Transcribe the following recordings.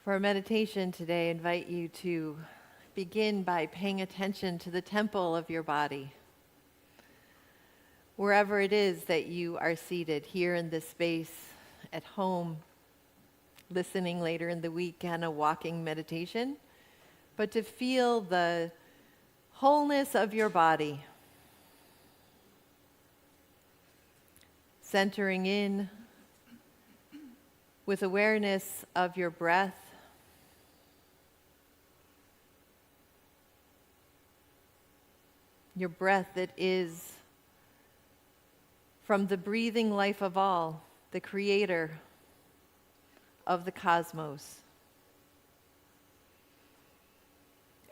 For our meditation today, I invite you to begin by paying attention to the temple of your body. Wherever it is that you are seated, here in this space, at home, listening later in the week on a walking meditation, but to feel the wholeness of your body, centering in with awareness of your breath, your breath that is from the breathing life of all, the creator of the cosmos.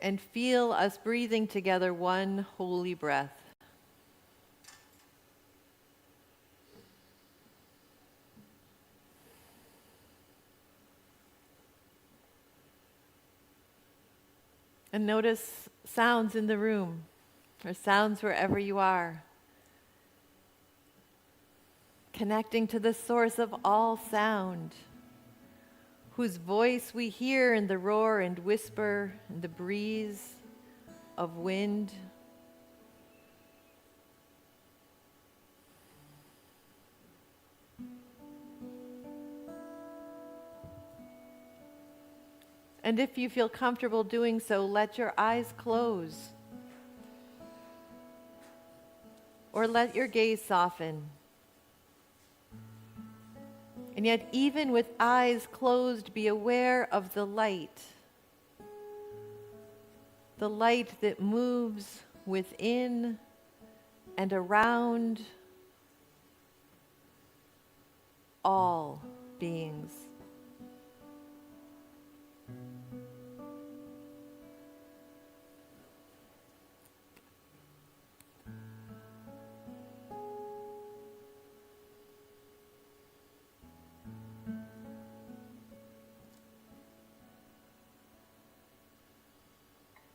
And feel us breathing together one holy breath. And notice sounds in the room, or sounds wherever you are. Connecting to the source of all sound, whose voice we hear in the roar and whisper in the breeze of wind. And if you feel comfortable doing so, let your eyes close. Or let your gaze soften. And yet, even with eyes closed, be aware of the light that moves within and around all beings.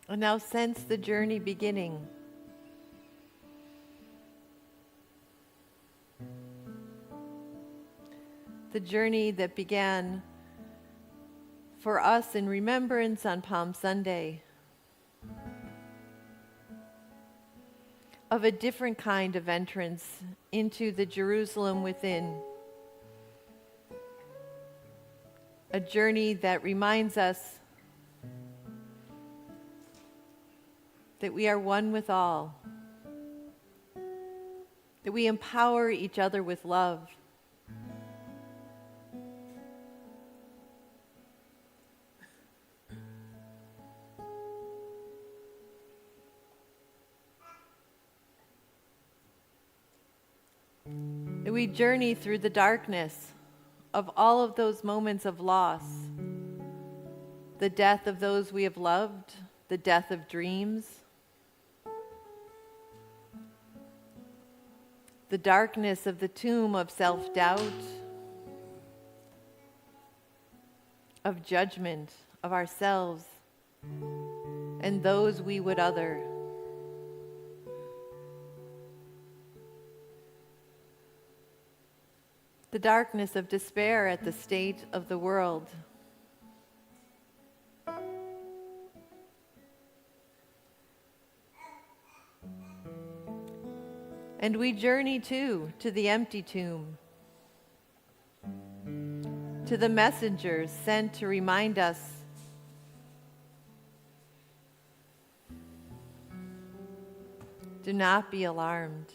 And now sense the journey beginning. The journey that began for us in remembrance on Palm Sunday of a different kind of entrance into the Jerusalem within. A journey that reminds us that we are one with all, that we empower each other with love, that we journey through the darkness of all of those moments of loss, the death of those we have loved, the death of dreams, the darkness of the tomb of self-doubt, of judgment of ourselves and those we would other. The darkness of despair at the state of the world. And we journey too to the empty tomb, to the messengers sent to remind us do not be alarmed.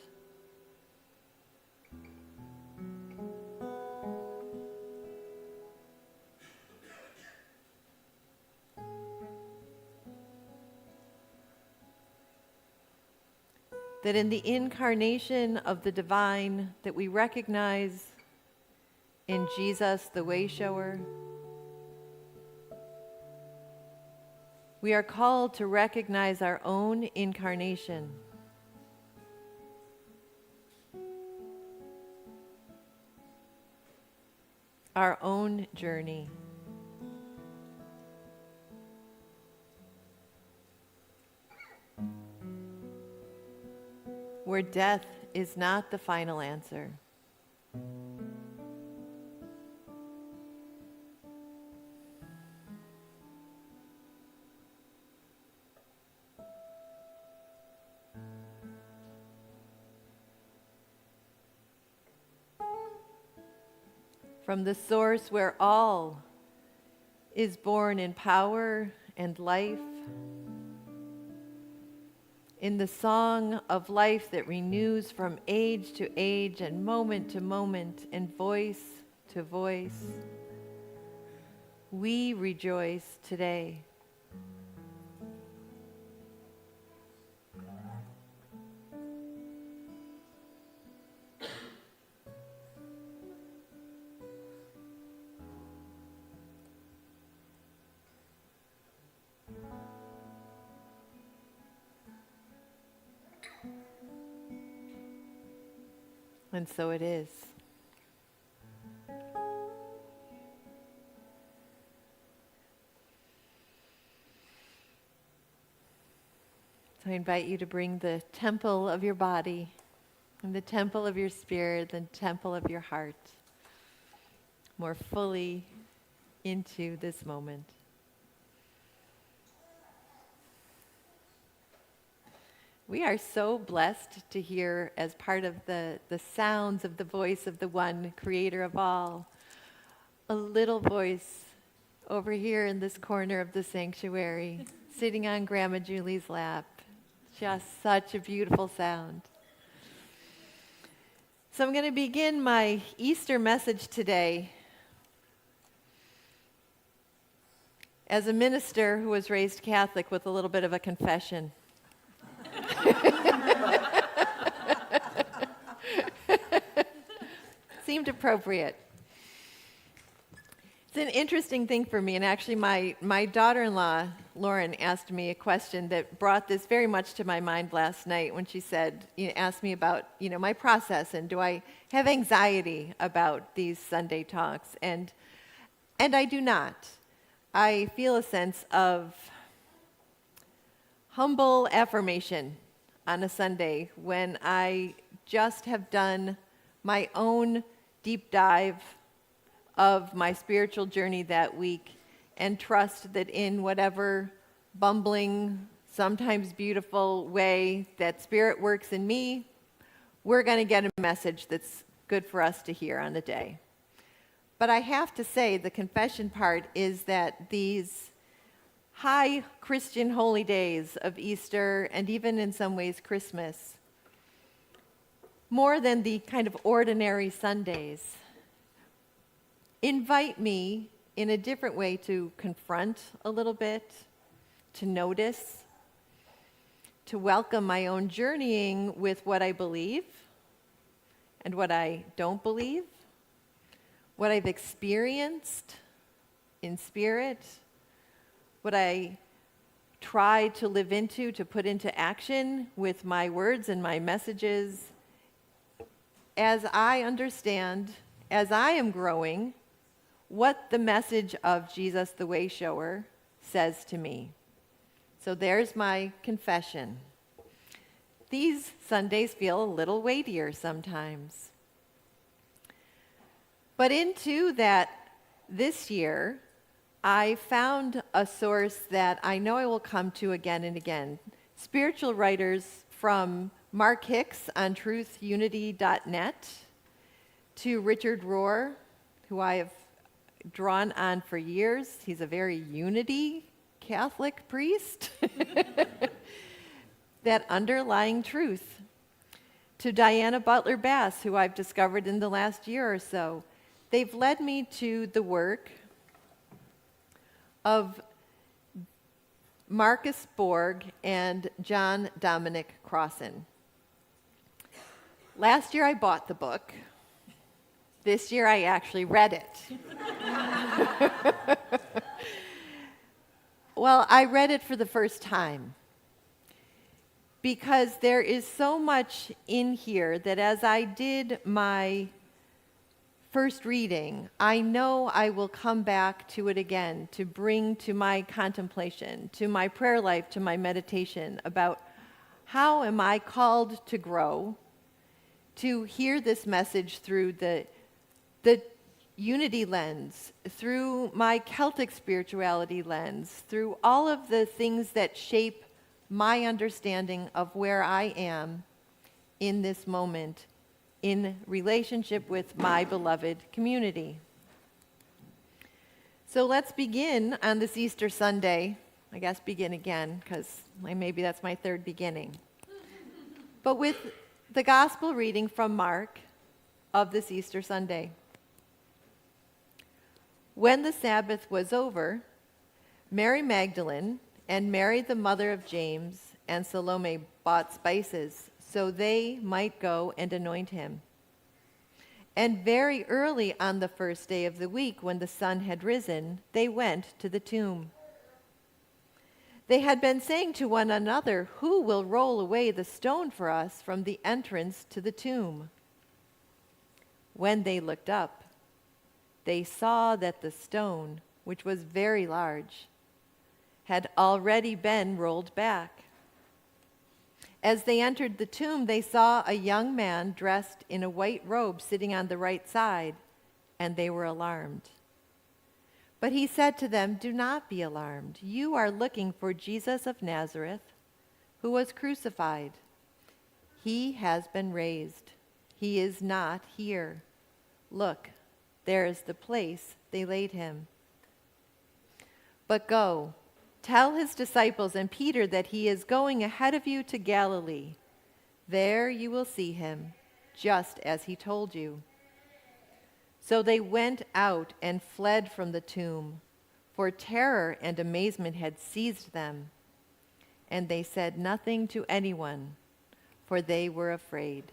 That in the incarnation of the divine that we recognize in Jesus, the way shower, we are called to recognize our own incarnation. Our own journey. Where death is not the final answer. from the source where all is born in power and life, in the song of life that renews from age to age and moment to moment and voice to voice. We rejoice today. And so it is. So I invite you to bring the temple of your body and the temple of your spirit, the temple of your heart more fully into this moment. We are so blessed to hear, as part of the sounds of the voice of the one creator of all, a little voice over here in this corner of the sanctuary, sitting on Grandma Julie's lap. Just such a beautiful sound. So I'm going to begin my Easter message today as a minister who was raised Catholic with a little bit of a confession. Seemed appropriate. It's an interesting thing for me, and actually my daughter-in-law, Lauren, asked me a question that brought this very much to my mind last night when she said, asked me about, my process, and do I have anxiety about these Sunday talks? And I do not. I feel a sense of humble affirmation on a Sunday when I just have done my own deep dive of my spiritual journey that week and trust that in whatever bumbling, sometimes beautiful way that Spirit works in me, we're going to get a message that's good for us to hear on the day. But I have to say, the confession part is that these high Christian holy days of Easter, and even in some ways Christmas, more than the kind of ordinary Sundays, invite me in a different way to confront a little bit, to notice, to welcome my own journeying with what I believe and what I don't believe, what I've experienced in spirit, what I try to live into, to put into action with my words and my messages, as I understand, as I am growing, what the message of Jesus the Way Shower says to me. So there's my confession. These Sundays feel a little weightier sometimes. But into that this year, I found a source that I know I will come to again and again. Spiritual writers from Mark Hicks on truthunity.net to Richard Rohr, who I have drawn on for years. He's a very unity Catholic priest. That underlying truth. To Diana Butler Bass, who I've discovered in the last year or so. They've led me to the work of Marcus Borg and John Dominic Crossan. Last year I bought the book. This year I actually read it. Well, I read it for the first time because there is so much in here that as I did my first reading, I know I will come back to it again to bring to my contemplation, to my prayer life, to my meditation about how am I called to grow, to hear this message through the unity lens, through my Celtic spirituality lens, through all of the things that shape my understanding of where I am in this moment in relationship with my beloved community, So let's begin on this Easter Sunday. I guess begin again, because maybe that's my third beginning. But with the gospel reading from Mark of this Easter Sunday. When the Sabbath was over, Mary Magdalene and Mary the mother of James and Salome bought spices so they might go and anoint him. And very early on the first day of the week, when the sun had risen, they went to the tomb. They had been saying to one another, "Who will roll away the stone for us from the entrance to the tomb?" When they looked up, they saw that the stone, which was very large, had already been rolled back. As they entered the tomb, they saw a young man dressed in a white robe sitting on the right side, and they were alarmed. But he said to them, "Do not be alarmed. You are looking for Jesus of Nazareth, who was crucified. He has been raised. He is not here. Look, there is the place they laid him. But go, tell his disciples and Peter that he is going ahead of you to Galilee. There you will see him, just as he told you." So they went out and fled from the tomb, for terror and amazement had seized them. And they said nothing to anyone, for they were afraid.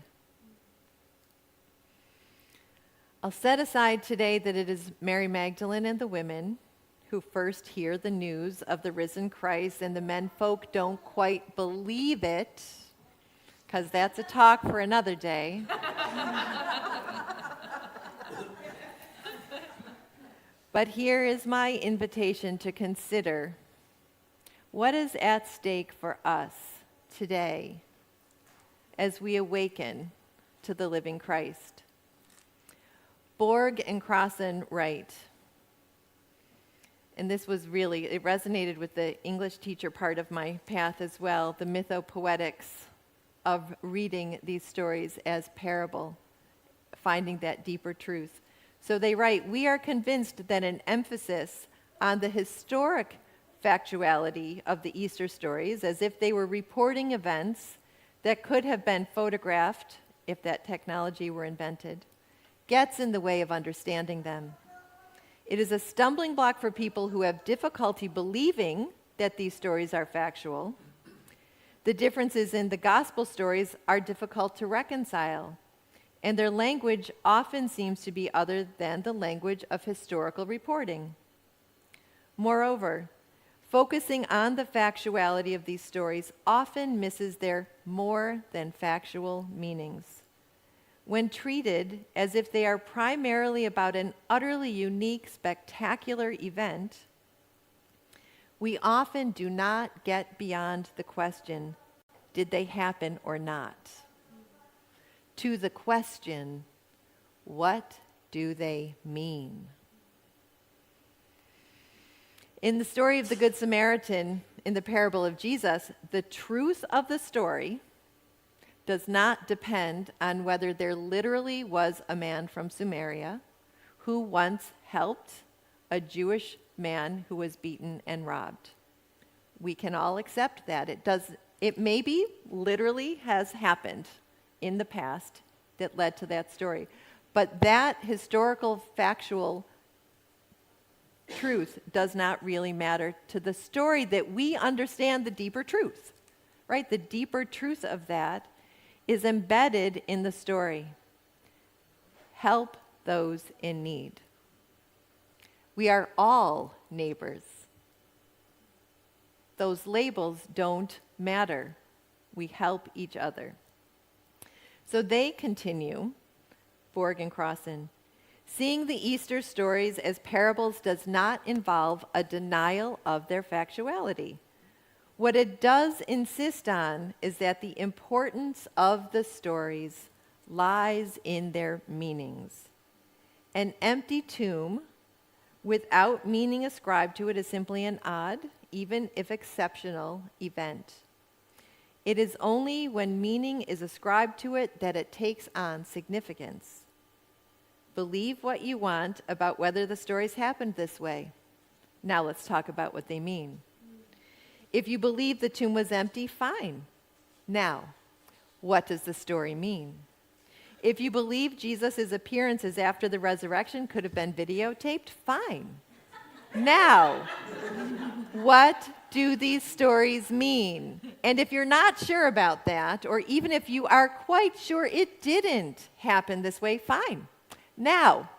I'll set aside today that it is Mary Magdalene and the women who first hear the news of the risen Christ, and the men folk don't quite believe it, because that's a talk for another day. But here is my invitation to consider what is at stake for us today as we awaken to the living Christ. Borg and Crossan write, and this was really, it resonated with the English teacher part of my path as well, the mythopoetics of reading these stories as parable, finding that deeper truth. So they write, "We are convinced that an emphasis on the historic factuality of the Easter stories, as if they were reporting events that could have been photographed if that technology were invented, gets in the way of understanding them. It is a stumbling block for people who have difficulty believing that these stories are factual. The differences in the gospel stories are difficult to reconcile, and their language often seems to be other than the language of historical reporting. Moreover, focusing on the factuality of these stories often misses their more than factual meanings. When treated as if they are primarily about an utterly unique, spectacular event, we often do not get beyond the question, did they happen or not? To the question, what do they mean? In the story of the Good Samaritan, in the parable of Jesus, the truth of the story does not depend on whether there literally was a man from Samaria who once helped a Jewish man who was beaten and robbed. We can all accept that. It maybe literally has happened in the past that led to that story. But that historical, factual truth does not really matter to the story that we understand the deeper truth, right? The deeper truth of that is embedded in the story. Help those in need. We are all neighbors. Those labels don't matter. We help each other. So they continue, Borg and Crossan, seeing the Easter stories as parables does not involve a denial of their factuality. What it does insist on is that the importance of the stories lies in their meanings. An empty tomb without meaning ascribed to it is simply an odd, even if exceptional, event. It is only when meaning is ascribed to it that it takes on significance. Believe what you want about whether the stories happened this way. Now let's talk about what they mean. If you believe the tomb was empty, fine. Now, what does the story mean? If you believe Jesus' appearances after the resurrection could have been videotaped, fine. Now, what do these stories mean? And if you're not sure about that, or even if you are quite sure it didn't happen this way, fine. Now,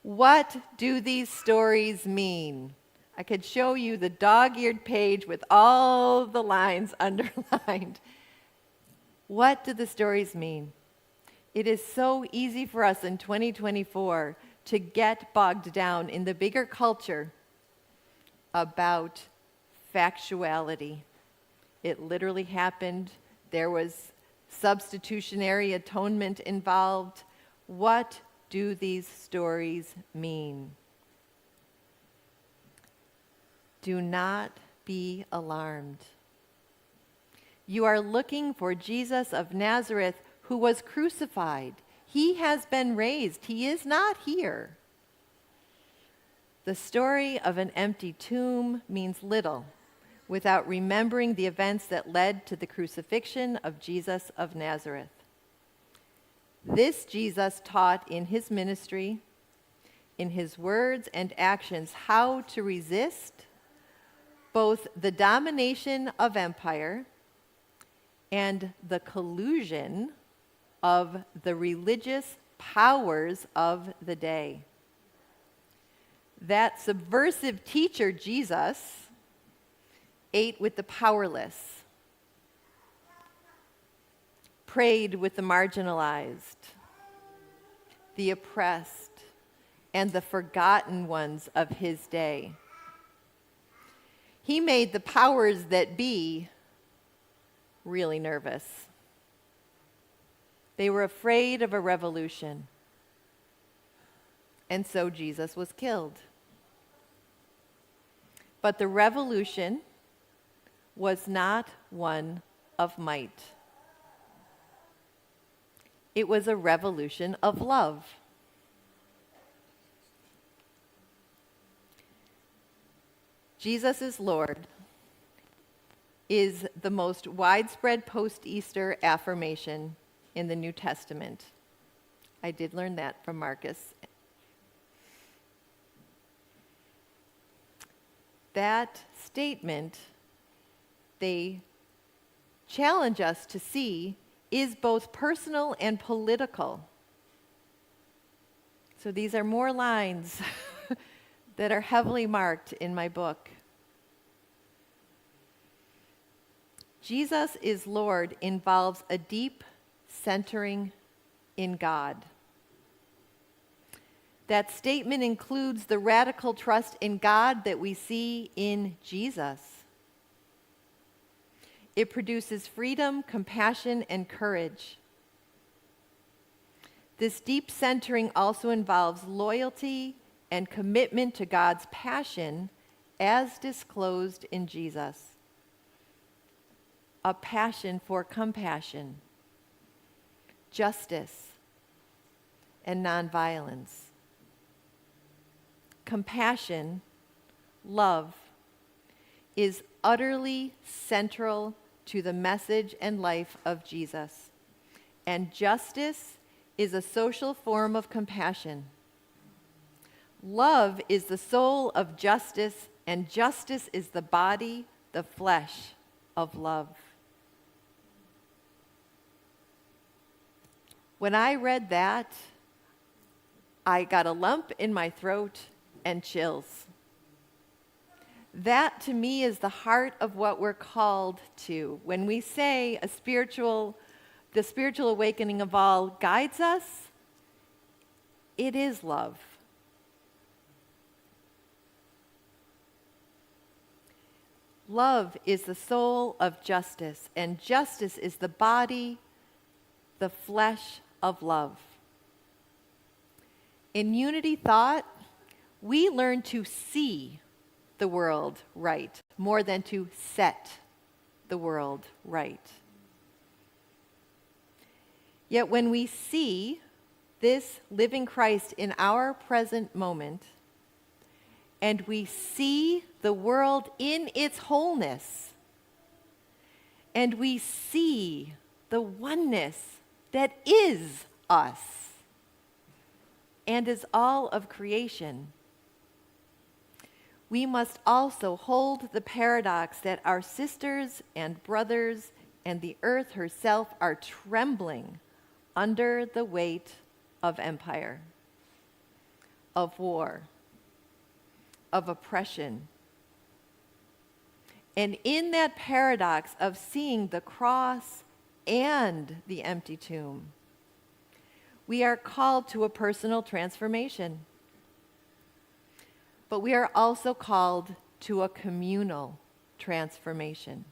what do these stories mean? I could show you the dog-eared page with all the lines underlined. What do the stories mean? It is so easy for us in 2024 to get bogged down in the bigger culture about factuality. It literally happened. There was substitutionary atonement involved. What do these stories mean? Do not be alarmed. You are looking for Jesus of Nazareth who was crucified. He has been raised. He is not here. The story of an empty tomb means little without remembering the events that led to the crucifixion of Jesus of Nazareth. This Jesus taught in his ministry, in his words and actions, how to resist both the domination of empire and the collusion of the religious powers of the day. That subversive teacher, Jesus, ate with the powerless, prayed with the marginalized, the oppressed, and the forgotten ones of his day. He made the powers that be really nervous. They were afraid of a revolution. And so Jesus was killed. But the revolution was not one of might. It was a revolution of love. Jesus is Lord is the most widespread post-Easter affirmation in the New Testament. I did learn that from Marcus. That statement, they challenge us to see, is both personal and political. So these are more lines that are heavily marked in my book. Jesus is Lord involves a deep centering in God. That statement includes the radical trust in God that we see in Jesus. It produces freedom, compassion, and courage. This deep centering also involves loyalty and commitment to God's passion as disclosed in Jesus. A passion for compassion, justice, and nonviolence. Compassion, love, is utterly central to the message and life of Jesus. And justice is a social form of compassion. Love is the soul of justice, and justice is the body, the flesh of love. When I read that, I got a lump in my throat and chills. That to me is the heart of what we're called to. When we say the spiritual awakening of all guides us, it is love. Love is the soul of justice, and justice is the body, the flesh of love. In unity thought, we learn to see the world right more than to set the world right. Yet when we see this living Christ in our present moment, and we see the world in its wholeness, and we see the oneness that is us and is all of creation, we must also hold the paradox that our sisters and brothers and the earth herself are trembling under the weight of empire, of war, of oppression. And in that paradox of seeing the cross and the empty tomb, we are called to a personal transformation. But we are also called to a communal transformation.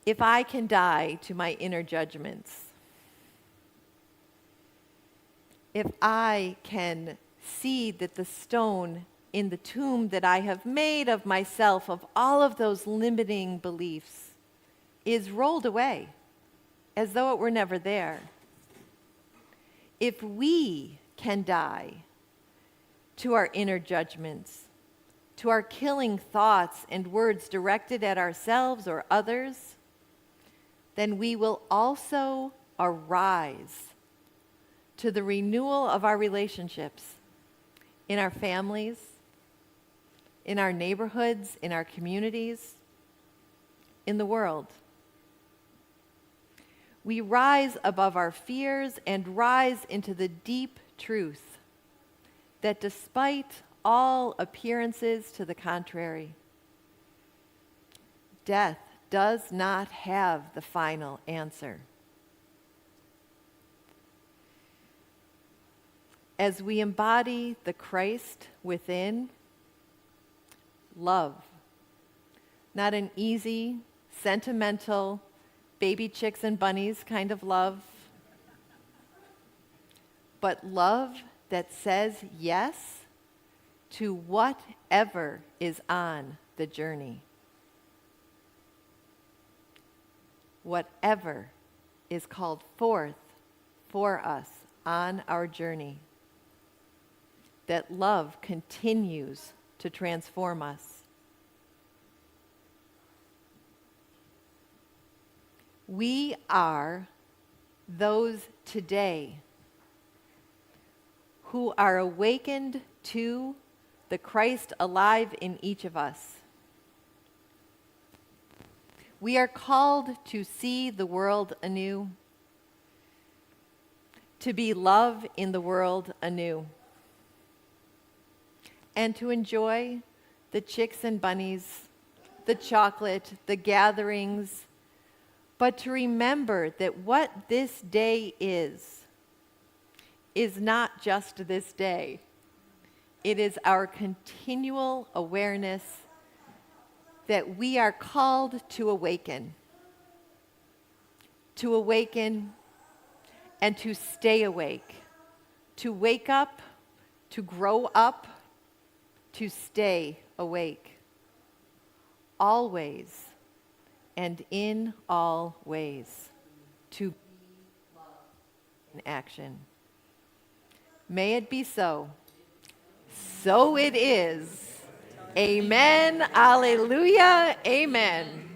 If I can die to my inner judgments, if I can see that the stone in the tomb that I have made of myself, of all of those limiting beliefs, is rolled away as though it were never there. If we can die to our inner judgments, to our killing thoughts and words directed at ourselves or others, then we will also arise to the renewal of our relationships in our families, in our neighborhoods, in our communities, in the world. We rise above our fears and rise into the deep truth that despite all appearances to the contrary, death does not have the final answer. As we embody the Christ within, love, not an easy, sentimental, baby chicks and bunnies kind of love, but love that says yes to whatever is on the journey. Whatever is called forth for us on our journey, that love continues to transform us. We are those today who are awakened to the Christ alive in each of us. We are called to see the world anew, to be love in the world anew, and to enjoy the chicks and bunnies, the chocolate, the gatherings, but to remember that what this day is not just this day. It is our continual awareness that we are called to awaken and to stay awake, to wake up, to grow up, to stay awake, always and in all ways, to be love in action. May it be so. So it is. Amen. Alleluia. Amen.